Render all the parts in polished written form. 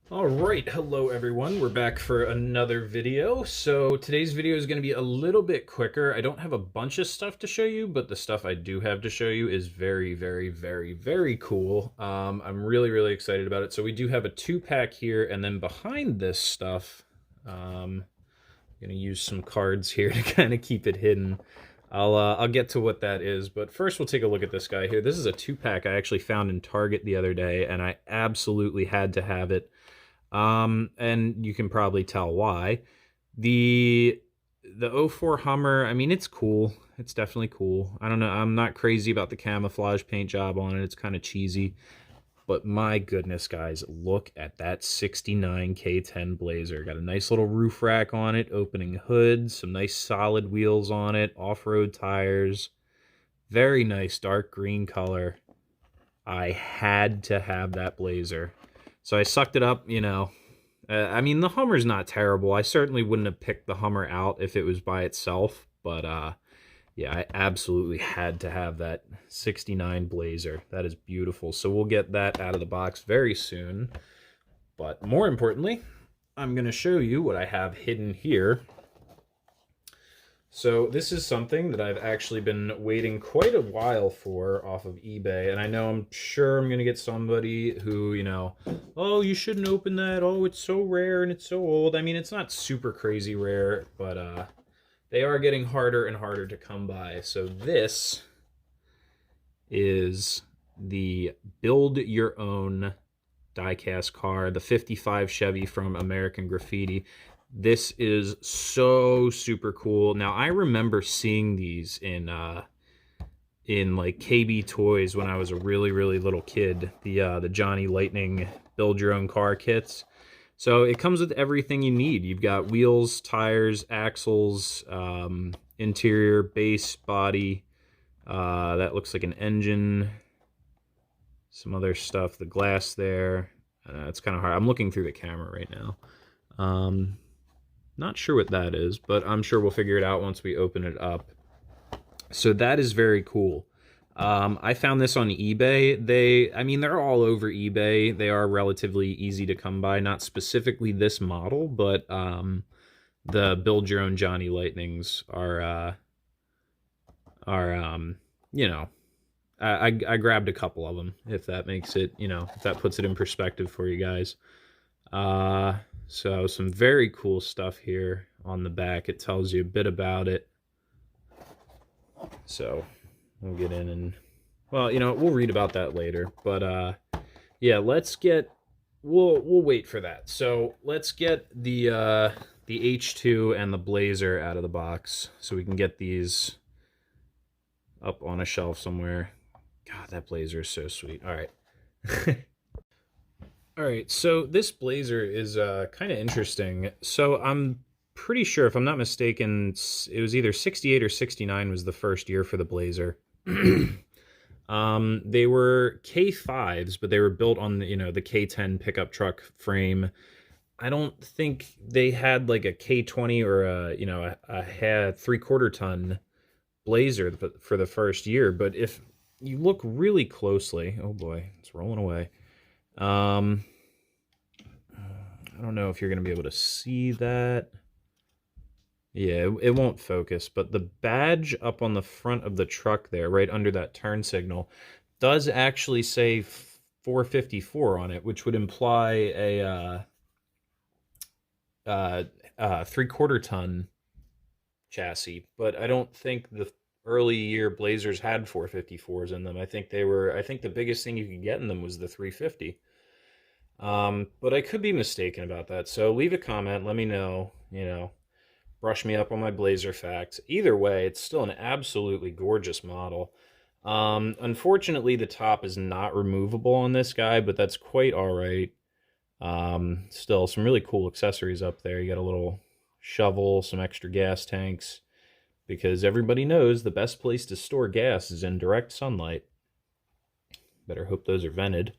All right, hello everyone. We're back for another video. So today's video is going to be a little bit quicker. I don't have a bunch of stuff to show you, but the stuff I do have to show you is very, very, very, very cool. I'm really, really excited about it. So we do have a 2-pack here, and then behind this stuff, I'm going to use some cards here to kind of keep it hidden. I'll get to what that is, but first we'll take a look at this guy here. This is a 2-pack I actually found in Target the other day, and I absolutely had to have it. And you can probably tell why. The '04 Hummer, I mean, it's cool. It's definitely cool. I don't know, I'm not crazy about the camouflage paint job on it. It's kind of cheesy. But my goodness, guys, look at that 69 K10 Blazer. Got a nice little roof rack on it, opening hood, some nice solid wheels on it, off-road tires. Very nice dark green color. I had to have that Blazer. So I sucked it up, you know. I mean, the Hummer's not terrible. I certainly wouldn't have picked the Hummer out if it was by itself. But, yeah, I absolutely had to have that 69 Blazer. That is beautiful. So we'll get that out of the box very soon. But more importantly, I'm going to show you what I have hidden here. So this is something that I've actually been waiting quite a while for off of eBay, and I know I'm sure I'm going to get somebody who, you know, oh, you shouldn't open that, oh, it's so rare and it's so old. I mean, it's not super crazy rare, but they are getting harder and harder to come by. So this is the Build Your Own diecast car, the 55 Chevy from American Graffiti. This is so super cool. Now, I remember seeing these in like KB Toys when I was a really, really little kid. The Johnny Lightning build your own car kits. So it comes with everything you need. You've got wheels, tires, axles, interior, base, body. That looks like an engine. Some other stuff. The glass there. It's kind of hard. I'm looking through the camera right now. Not sure what that is, but I'm sure we'll figure it out once we open it up. So that is very cool. I found this on eBay. I mean, they're all over eBay. They are relatively easy to come by. Not specifically this model, but the build your own Johnny Lightnings are you know, I grabbed a couple of them, if that makes it, you know, if that puts it in perspective for you guys. So some very cool stuff here on the back. It tells you a bit about it. So we'll get in and, well, you know, we'll read about that later. But yeah, we'll wait for that. So let's get the H2 and the Blazer out of the box so we can get these up on a shelf somewhere. God, that Blazer is so sweet. All right. All right, so this Blazer is kind of interesting. So I'm pretty sure, if I'm not mistaken, it was either 68 or 69 was the first year for the Blazer. They were K5s, but they were built on the, you know, the K10 pickup truck frame. I don't think they had like a K20 or a, you know, a 3/4 ton Blazer for the first year. But if you look really closely, oh boy, it's rolling away. I don't know if you're going to be able to see that. Yeah, it won't focus, but the badge up on the front of the truck there, right under that turn signal, does actually say 454 on it, which would imply a 3/4 ton chassis. But I don't think the early year Blazers had 454s in them. I think the biggest thing you could get in them was the 350. But I could be mistaken about that. So leave a comment, let me know, you know, brush me up on my Blazer facts. Either way, it's still an absolutely gorgeous model. Unfortunately, the top is not removable on this guy, but that's quite all right. Still some really cool accessories up there. You got a little shovel, some extra gas tanks, because everybody knows the best place to store gas is in direct sunlight. Better hope those are vented.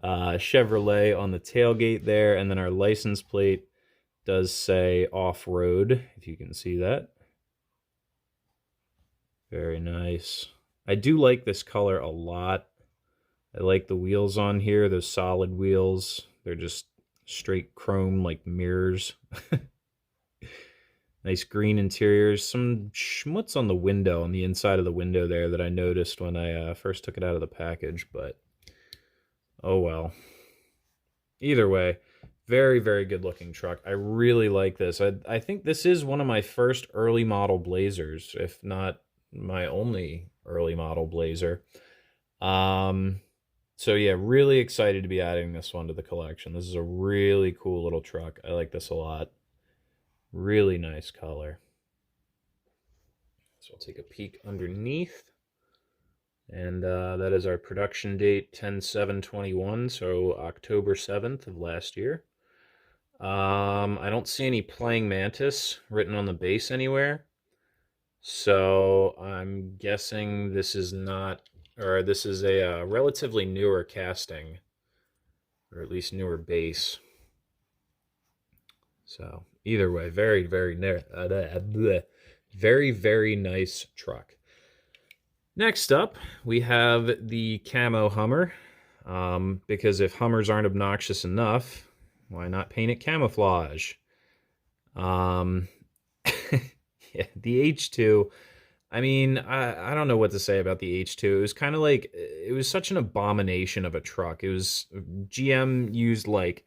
Chevrolet on the tailgate there, and then our license plate does say off-road, if you can see that. Very nice. I do like this color a lot. I like the wheels on here, those solid wheels. They're just straight chrome like mirrors. Nice green interiors. Some schmutz on the window, on the inside of the window there that I noticed when I first took it out of the package, but oh well. Either way, very, very good looking truck. I really like this. I think this is one of my first early model Blazers, if not my only early model Blazer. So yeah, really excited to be adding this one to the collection. This is a really cool little truck. I like this a lot. Really nice color. So I'll take a peek underneath. And that is our production date, 10/7/21, so October 7th of last year. I don't see any Playing Mantis written on the base anywhere. So I'm guessing this is not, or this is a relatively newer casting, or at least newer base. So either way, very, very, very, very nice truck. Next up, we have the camo Hummer, because if Hummers aren't obnoxious enough, why not paint it camouflage? Yeah, the H2, I mean, I don't know what to say about the H2. It was kind of like, it was such an abomination of a truck. It was, GM used like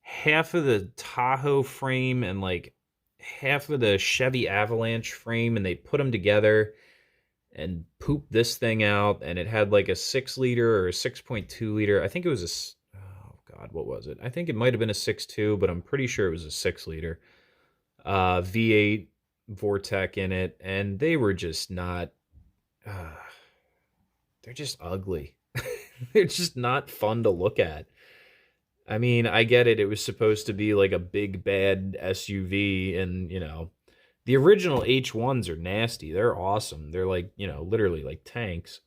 half of the Tahoe frame and like half of the Chevy Avalanche frame, and they put them together and pooped this thing out, and it had like a 6-liter or a 6.2 liter. I think it was oh god, what was it? I think it might have been a 6.2, but I'm pretty sure it was a 6-liter V8 Vortec in it, and they were just not they're just ugly. They're just not fun to look at. I mean, I get it. It was supposed to be like a big bad SUV, and you know, the original H1s are nasty. They're awesome. They're like, you know, literally like tanks.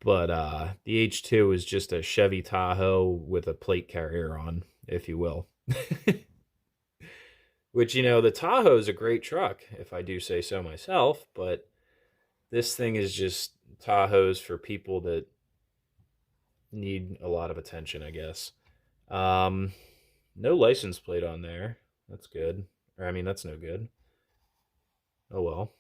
But the H2 is just a Chevy Tahoe with a plate carrier on, if you will. Which, you know, the Tahoe is a great truck, if I do say so myself, but this thing is just Tahoes for people that need a lot of attention, I guess. No license plate on there. That's good. Or, I mean, that's no good. Oh well.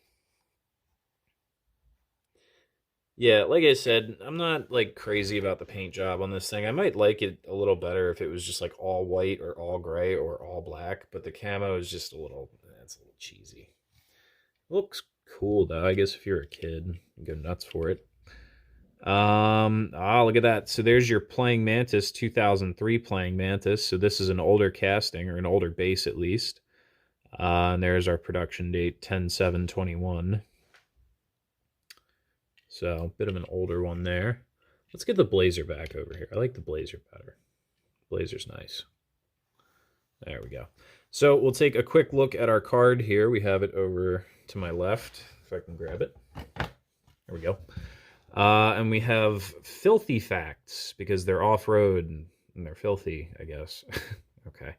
Yeah, like I said, I'm not like crazy about the paint job on this thing. I might like it a little better if it was just like all white or all gray or all black, but the camo is just it's a little cheesy. Looks cool though. I guess if you're a kid, you go nuts for it. Look at that. So there's your Playing Mantis, 2003 Playing Mantis. So this is an older casting, or an older base at least. And there's our production date, 10/7/21. So, a bit of an older one there. Let's get the Blazer back over here. I like the Blazer better. Blazer's nice. There we go. So, we'll take a quick look at our card here. We have it over to my left, if I can grab it. There we go. And we have filthy facts, because they're off-road and they're filthy, I guess. Okay.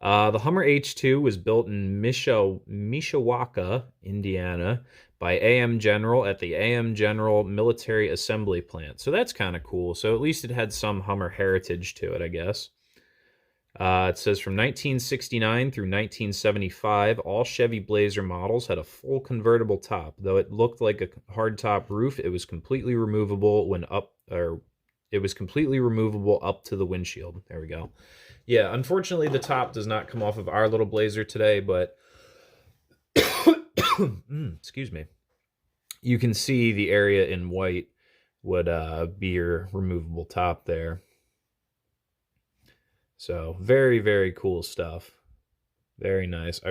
The Hummer H2 was built in Mishawaka, Indiana, by AM General at the AM General Military Assembly Plant. So that's kind of cool. So at least it had some Hummer heritage to it, I guess. It says from 1969 through 1975, all Chevy Blazer models had a full convertible top. Though it looked like a hardtop roof, it was completely removable up to the windshield. There we go. Yeah, unfortunately, the top does not come off of our little Blazer today, but excuse me. You can see the area in white would be your removable top there. So very, very cool stuff. Very nice. I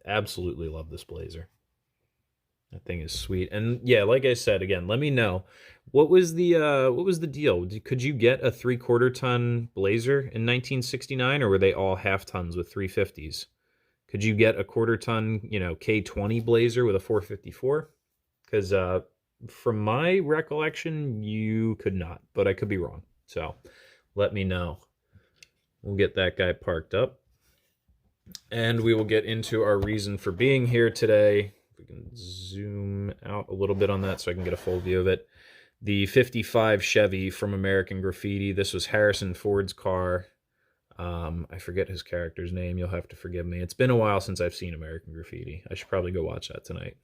absolutely love this Blazer. That thing is sweet. And yeah, like I said, again, let me know. What was the deal? Could you get a 3/4 ton Blazer in 1969, or were they all half tons with 350s? Could you get a 1/4 ton, you know, K20 Blazer with a 454? Because from my recollection, you could not, but I could be wrong. So let me know. We'll get that guy parked up, and we will get into our reason for being here today. If we can zoom out a little bit on that so I can get a full view of it. the 55 Chevy from American Graffiti. This was Harrison Ford's car. I forget his character's name. You'll have to forgive me. It's been a while since I've seen American Graffiti. I should probably go watch that tonight.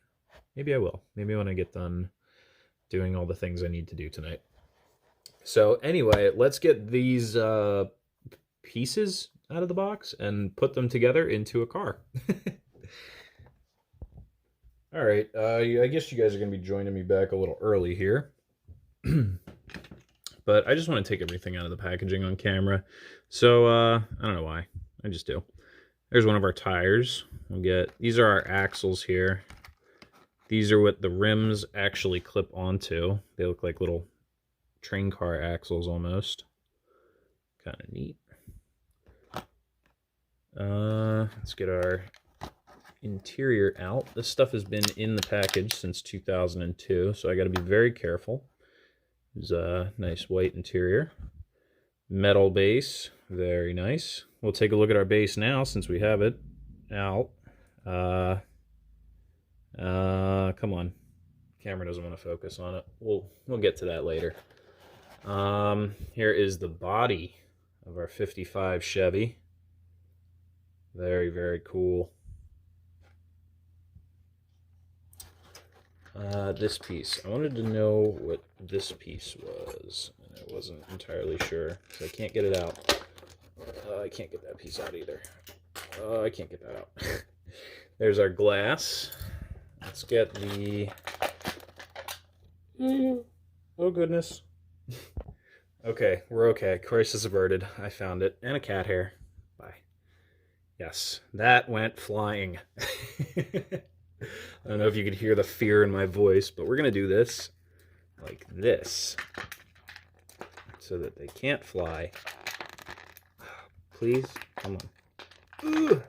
Maybe I will. Maybe when I get done doing all the things I need to do tonight. So anyway, let's get these pieces out of the box and put them together into a car. All right, I guess you guys are going to be joining me back a little early here. But I just want to take everything out of the packaging on camera. So, I don't know why. I just do. There's one of our tires. These are our axles here. These are what the rims actually clip onto. They look like little train car axles almost. Kind of neat. Let's get our interior out. This stuff has been in the package since 2002, so I got to be very careful. There's a nice white interior. Metal base, very nice. We'll take a look at our base now since we have it out. Come on. Camera doesn't want to focus on it. We'll get to that later. Here is the body of our 55 Chevy. Very, very cool. This piece. I wanted to know what this piece was, and I wasn't entirely sure, so I can't get it out. I can't get that piece out either. I can't get that out. There's our glass. Let's get the... Oh, goodness. Okay, we're okay. Crisis averted. I found it. And a cat hair. Bye. Yes, that went flying. I don't know if you could hear the fear in my voice, but we're going to do this like this so that they can't fly. Please, come on. Ugh.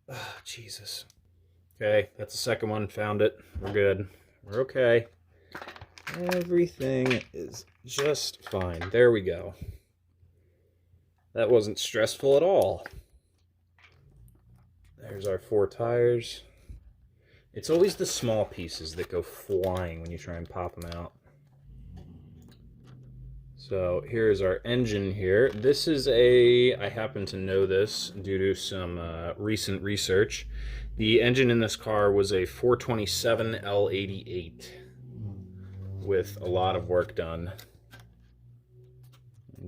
Oh, Jesus. Okay, that's the second one. Found it. We're good. We're okay. Everything is just fine. There we go. That wasn't stressful at all. There's our 4 tires. It's always the small pieces that go flying when you try and pop them out. So here's our engine here. This is I happen to know this due to some recent research. The engine in this car was a 427 L88 with a lot of work done.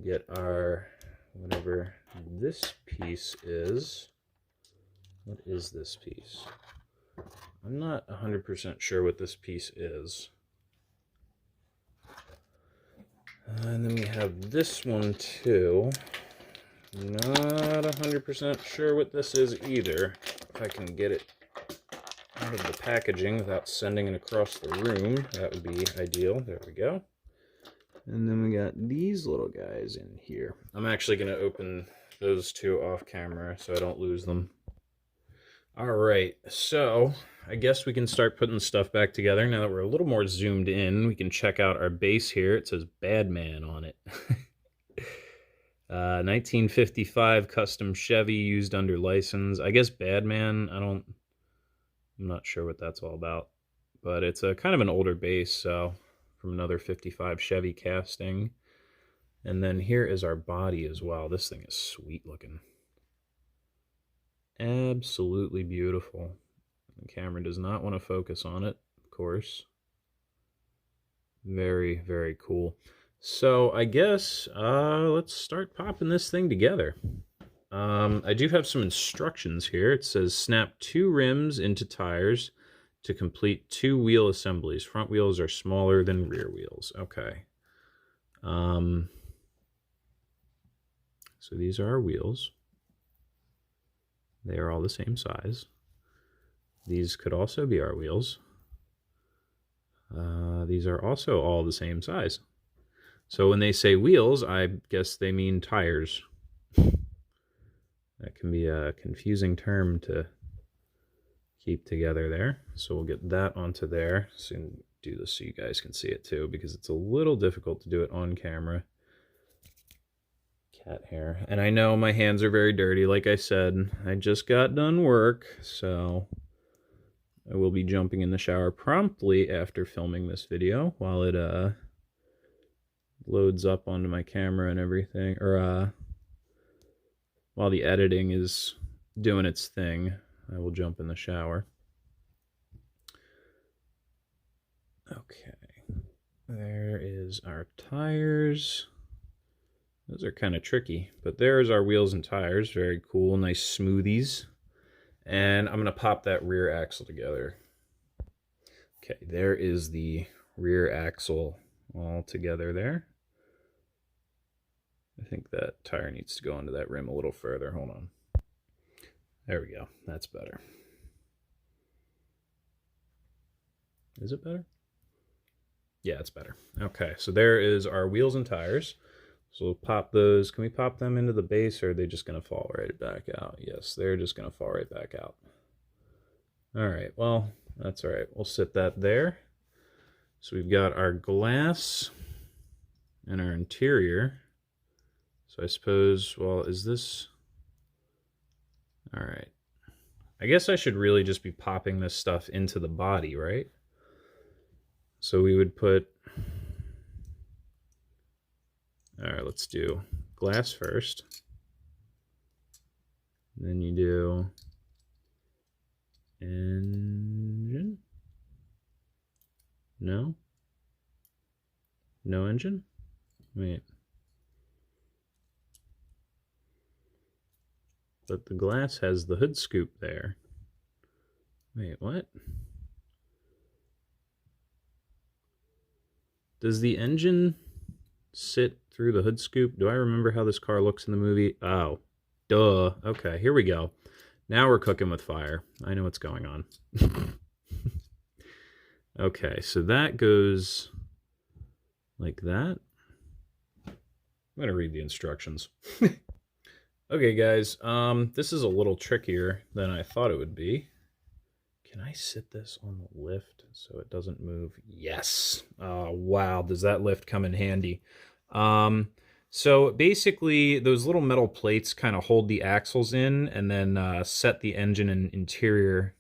Get our, whatever this piece is. What is this piece? I'm not 100% sure what this piece is. And then we have this one too. Not 100% sure what this is either. If I can get it out of the packaging without sending it across the room, that would be ideal. There we go. And then we got these little guys in here. I'm actually going to open those two off camera so I don't lose them. Alright, so I guess we can start putting stuff back together. Now that we're a little more zoomed in, we can check out our base here. It says Badman on it. 1955 custom Chevy used under license. I guess Badman, I'm not sure what that's all about. But it's a kind of an older base, so from another 55 Chevy casting. And then here is our body as well. This thing is sweet looking. Absolutely beautiful. The camera does not want to focus on it, of course. Very, very cool. So I guess let's start popping this thing together. I do have some instructions here. It says snap 2 rims into tires to complete 2 wheel assemblies. Front wheels are smaller than rear wheels. Okay. So these are our wheels. They are all the same size. These could also be our wheels. These are also all the same size. So when they say wheels, I guess they mean tires. That can be a confusing term to keep together there. So we'll get that onto there. So do this so you guys can see it too, because it's a little difficult to do it on camera. Cat hair. And I know my hands are very dirty, like I said. I just got done work, so I will be jumping in the shower promptly after filming this video while it loads up onto my camera and everything, or while the editing is doing its thing, I will jump in the shower. Okay, there is our tires. Those are kind of tricky, but there's our wheels and tires. Very cool, nice smoothies. And I'm gonna pop that rear axle together. Okay, there is the rear axle all together there. I think that tire needs to go into that rim a little further. Hold on. There we go. That's better. Is it better? Yeah, it's better. Okay, so there is our wheels and tires. So we'll pop those. Can we pop them into the base, or are they just going to fall right back out? Yes, they're just going to fall right back out. All right, well, that's all right. We'll sit that there. So we've got our glass and our interior. So I suppose, well, is this... All right. I guess I should really just be popping this stuff into the body, right? So we would put... All right, let's do glass first. Then you do engine. No? No engine? Wait. But the glass has the hood scoop there. Wait, what? Does the engine sit through the hood scoop? Do I remember how this car looks in the movie? Oh, duh. Okay, here we go. Now we're cooking with fire. I know what's going on. Okay, so that goes like that. I'm gonna read the instructions. Okay, guys, this is a little trickier than I thought it would be. Can I sit this on the lift so it doesn't move? Yes. Oh, wow, does that lift come in handy. So basically, those little metal plates kind of hold the axles in and then set the engine and interior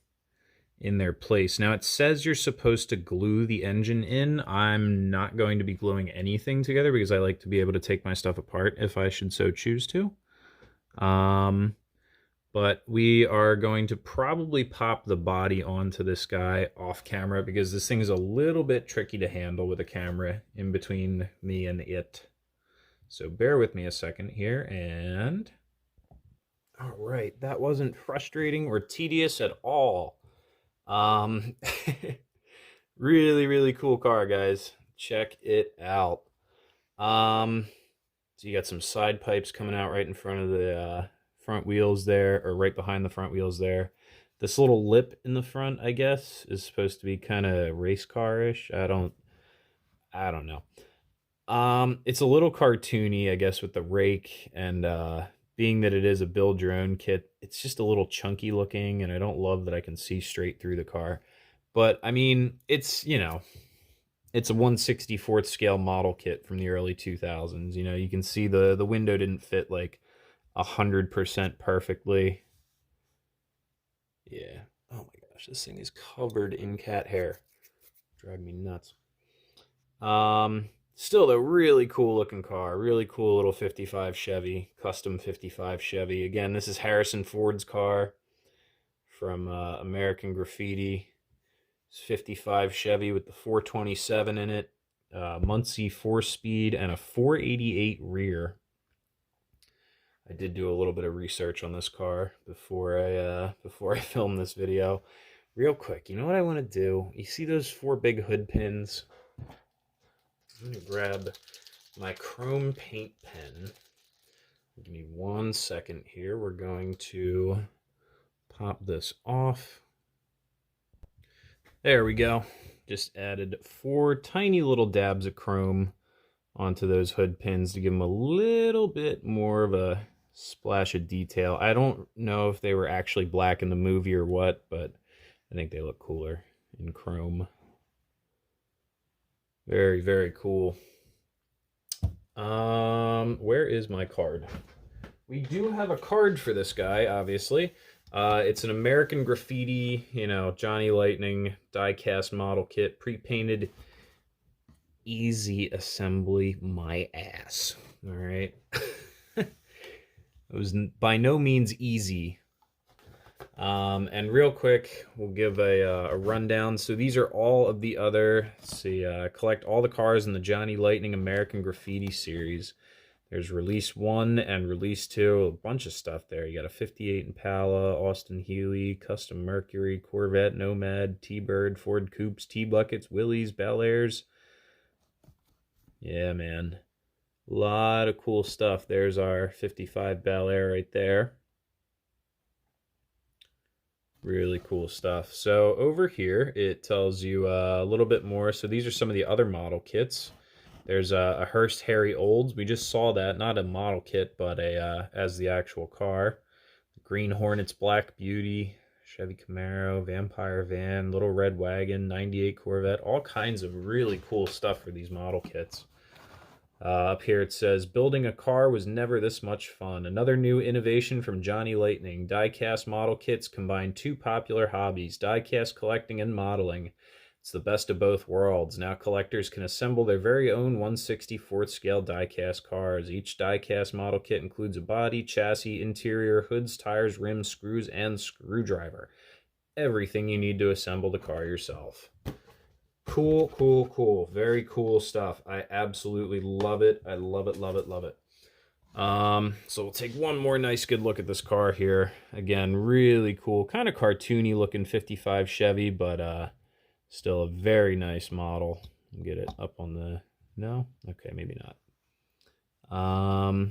in their place. Now, it says you're supposed to glue the engine in. I'm not going to be gluing anything together because I like to be able to take my stuff apart if I should so choose to. But we are going to probably pop the body onto this guy off camera because this thing is a little bit tricky to handle with a camera in between me and it. So bear with me a second here, and... All right, that wasn't frustrating or tedious at all. Really, really cool car, guys. Check it out. So you got some side pipes coming out right in front of the front wheels there, or right behind the front wheels there. This little lip in the front, I guess, is supposed to be kind of race car-ish. I don't know. It's a little cartoony, I guess, with the rake, and being that it is a build your own kit, it's just a little chunky looking, and I don't love that I can see straight through the car. But I mean, it's, you know, it's a 1/64th scale model kit from the early 2000s. You know, you can see the window didn't fit like 100% perfectly. Yeah. Oh my gosh, this thing is covered in cat hair. Drive me nuts. Still a really cool looking car. Really cool little 55 Chevy, custom 55 Chevy. Again, this is Harrison Ford's car from American Graffiti. It's 55 Chevy with the 427 in it, Muncie 4-speed, and a 488 rear. I did do a little bit of research on this car before I filmed this video. Real quick, you know what I want to do? You see those 4 big hood pins? I'm going to grab my chrome paint pen. Give me 1 second here. We're going to pop this off. There we go. Just added 4 tiny little dabs of chrome onto those hood pins to give them a little bit more of a splash of detail. I don't know if they were actually black in the movie or what, but I think they look cooler in chrome. Very, very cool. Where is my card? We do have a card for this guy, obviously. It's an American Graffiti, you know, Johnny Lightning die-cast model kit, pre-painted, easy assembly, my ass. All right. It was by no means easy. And real quick, we'll give a rundown. So these are all of the other, let's see, collect all the cars in the Johnny Lightning American Graffiti series. There's release 1 and release 2, a bunch of stuff there. You got a 58 Impala, Austin Healey, Custom Mercury, Corvette, Nomad, T-Bird, Ford Coupes, T-Buckets, Willys, Bel Airs. Yeah, man. A lot of cool stuff. There's our 55 Bel Air right there. Really cool stuff. So over here, it tells you a little bit more. So these are some of the other model kits. There's a Hearst Harry Olds. We just saw that, not a model kit, but as the actual car. Green Hornets, Black Beauty, Chevy Camaro, Vampire Van, Little Red Wagon, 98 Corvette. All kinds of really cool stuff for these model kits. Up here it says, building a car was never this much fun. Another new innovation from Johnny Lightning. Die-cast model kits combine two popular hobbies, die-cast collecting and modeling. It's the best of both worlds. Now collectors can assemble their very own 1/64th scale die-cast cars. Each die-cast model kit includes a body, chassis, interior, hoods, tires, rims, screws, and screwdriver. Everything you need to assemble the car yourself. Cool, cool, cool. Very cool stuff. I absolutely love it. I love it, love it, love it. So we'll take one more nice good look at this car here. Again, really cool, kind of cartoony looking 55 Chevy, but still a very nice model. Get it up on the, no? Okay, maybe not.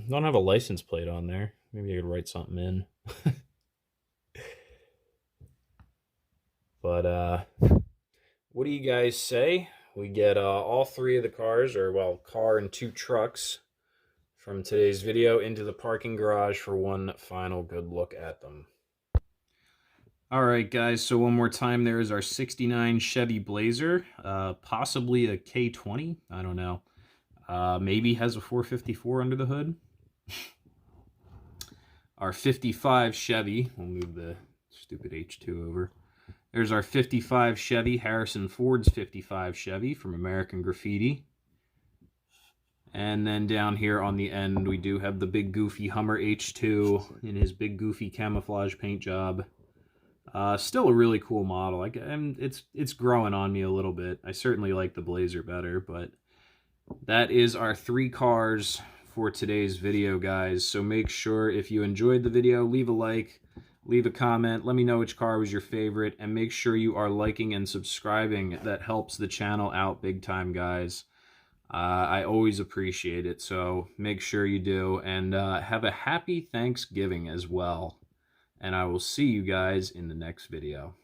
Don't have a license plate on there. Maybe I could write something in. But what do you guys say? We get all three of the cars, or well, car and two trucks from today's video into the parking garage for one final good look at them. All right, guys, so one more time, there is our 69 Chevy Blazer, possibly a K20, I don't know. Maybe has a 454 under the hood. Our 55 Chevy, we'll move the stupid H2 over. There's our 55 Chevy, Harrison Ford's 55 Chevy from American Graffiti. And then down here on the end, we do have the big goofy Hummer H2 in his big goofy camouflage paint job. Still a really cool model. It's growing on me a little bit. I certainly like the Blazer better, but that is our three cars for today's video, guys. So make sure if you enjoyed the video, leave a like, leave a comment, let me know which car was your favorite, and make sure you are liking and subscribing. That helps the channel out big time, guys. I always appreciate it, so make sure you do, and have a happy Thanksgiving as well. And I will see you guys in the next video.